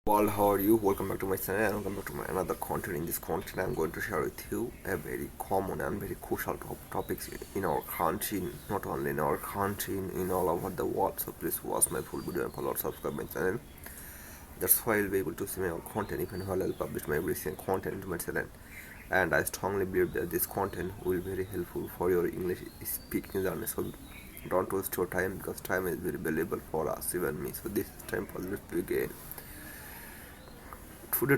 All, how are you? Welcome back to my channel and welcome back to my another content. In this content, I'm going to share with you a very common and very crucial topics in our country, not only in our country, in all over the world. So please watch my full video and follow or subscribe my channel. That's why you'll be able to see my content even while I'll publish my recent content to my channel. And I strongly believe that this content will be very helpful for your English speaking journey. So don't waste your time because time is very valuable for us, even me. So this is time for let's begin. Today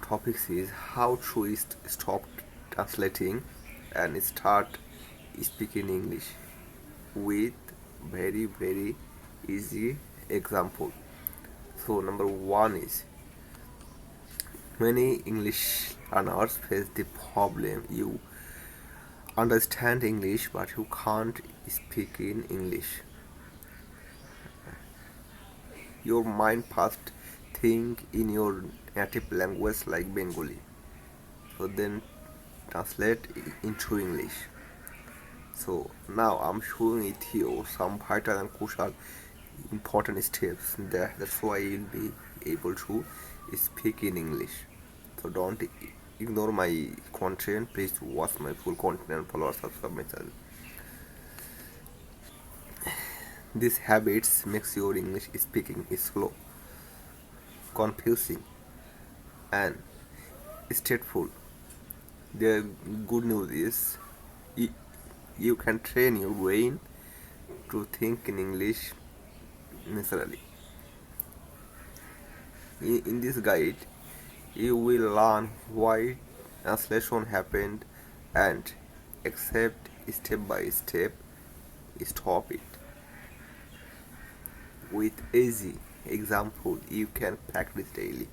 topics is how to stop translating and start speaking English with very easy example. So number one is many English learners face the problem you understand English but you can't speak in English. Your mind first think in your native language like Bengali, so then translate into English. So now I'm showing it here some vital and crucial important steps that's why you'll be able to speak in English. So don't ignore my content, please watch my full content and follow or subscribe my channel. These habits makes your English speaking slow, confusing and stateful. The good news is you can train your brain to think in English naturally. In this guide, you will learn why translation happened and accept step by step stop it. With easy example, you can practice daily.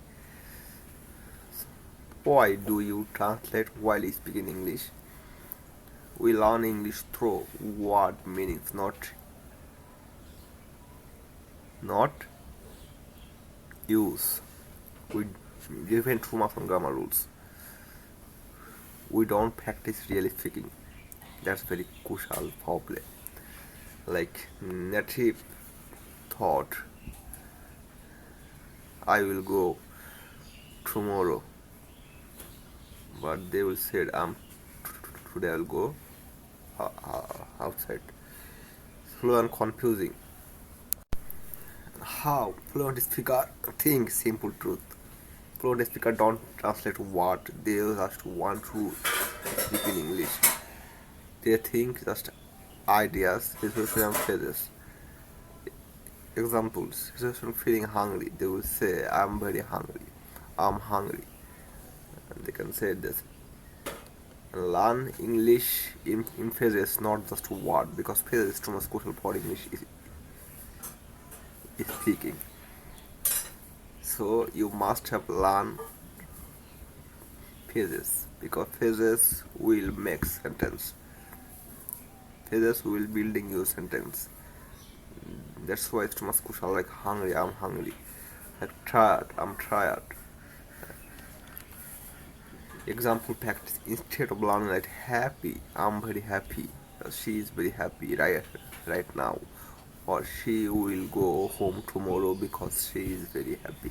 Why do you translate while speaking English? We learn English through word meanings, not use. We depend too much on grammar rules. We don't practice really speaking. That's very crucial problem. Like native thought, I will go tomorrow, but they will say today I'll go outside. Slow and confusing. How fluent speaker think simple truth. Fluent speaker don't translate word, they just want to speak in English. They think just ideas, situations and phrases. Examples: situation feeling hungry, they will say I'm very hungry, I'm hungry, and they can say this. Learn English in phrases, not just word, because phrases is too much crucial for English speaking. So you must have learned phrases because phrases will make sentence. Phrases will building your sentence. That's why it's too much crucial. Like hungry, I'm hungry. Like tired, I'm tired. Example practice: instead of learning like happy, I'm very happy. She is very happy right now, or she will go home tomorrow because she is very happy.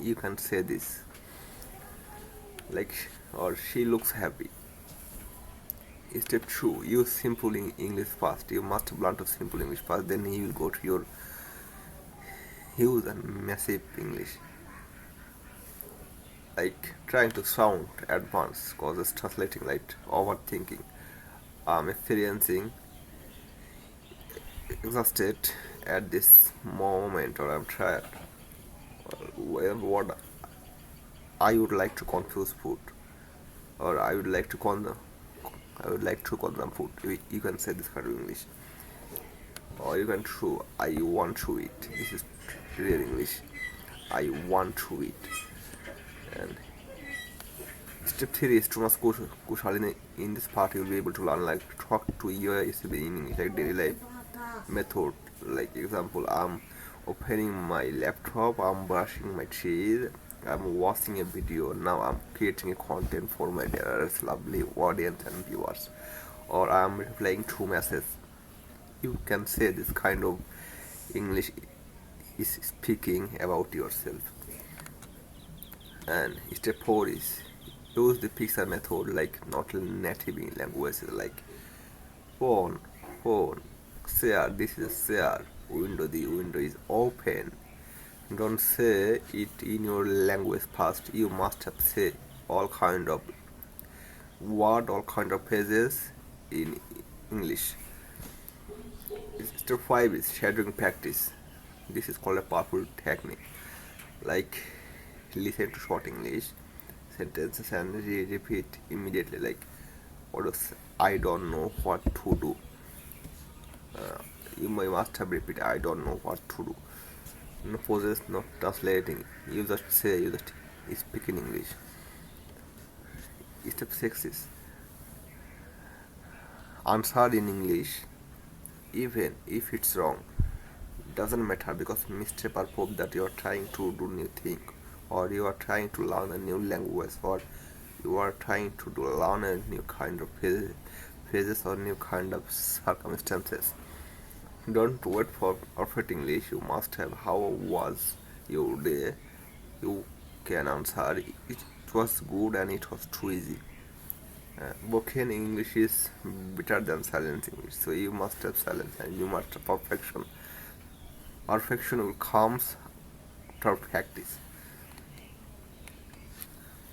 You can say this like, or she looks happy. Step 2: use simple English first. You must learn to simple English first, then you will go to your huge and massive English. Like trying to sound advanced causes translating like overthinking. I'm experiencing exhausted at this moment, or I'm tired. What I would like to confuse food, or I would like to consume food. You can say this kind of English, or you can show I want to eat. This is real English. I want to eat. And step 3 is too much crucial. In this part, you'll be able to learn like talk to your in English, like daily life method. Like example, I'm opening my laptop, I'm brushing my teeth, I'm watching a video. Now I'm creating a content for my dearest lovely audience and viewers, or I'm replying to messages. You can say this kind of English is speaking about yourself. And step 4 is use the picture method like not native languages like phone, phone, share, this is share, window, the window is open. Don't say it in your language first. You must have say all kind of word, all kind of phrases in English. Step 5 is shadowing practice. This is called a powerful technique. Like listen to short English sentences and repeat immediately. Like what is I don't know what to do. You must have repeat I don't know what to do. No pauses, no translating. You just say, you just speak in English. Step 6 is answer in English even if it's wrong. Doesn't matter because mistake are proof that you are trying to do new thing, or you are trying to learn a new language, or you are trying to learn a new kind of phases or new kind of circumstances. Don't wait for perfect English. You must have how was your day. You can answer it was good and it was too easy. Broken English is better than silent English, so you must have silence and you must have perfection. Perfection will comes after practice.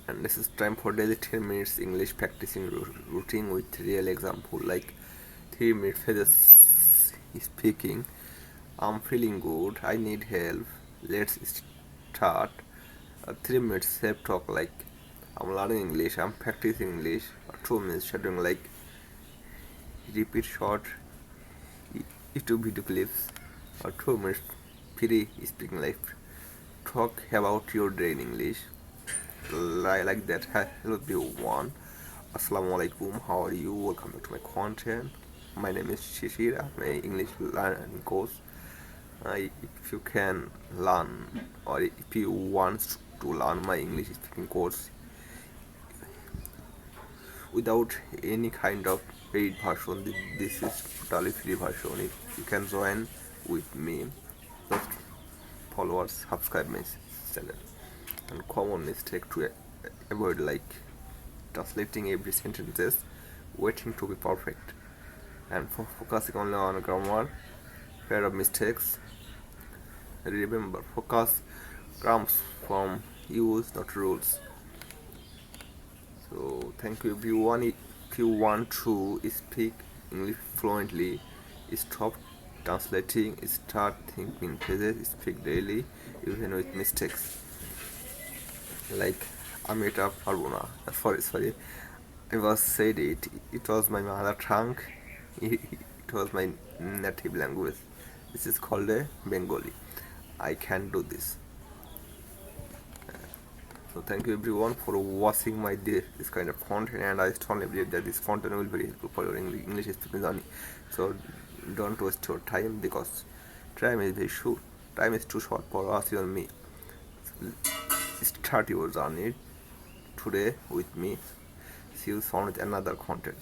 And this is time for daily 10 minutes English practicing routine with real example like 3 minutes phrases speaking. I'm feeling good. I need help. Let's start. 3 minutes self talk like I'm learning English. I'm practicing English. 2 minutes shadowing like repeat short YouTube video clips. 2 minutes free speaking like talk about your day in English. Like that. Hello everyone. Assalamu alaikum. How are you? Welcome back to my content. My name is Shishir. I'm an English learning coach. If you can learn or if you want to learn my English speaking course without any kind of paid version, this is totally free version. If you can join with me, just follow or subscribe my channel. And common mistake to avoid like translating every sentences, waiting to be perfect, and focusing only on grammar, fear of mistakes. Remember, focus comes from use, not rules. So, thank you everyone. If you want to speak English fluently, stop translating, start thinking phrases, speak daily, even with mistakes. Like Amita Parvuna. Sorry. I was said it. It was my mother tongue. It was my native language. This is called a Bengali. I can do this. So thank you everyone for watching my this kind of content, and I strongly believe that this content will be very helpful for your English speaking journey. So don't waste your time because time is very short. Time is too short for us, you and me. So start your journey today with me. See you soon with another content.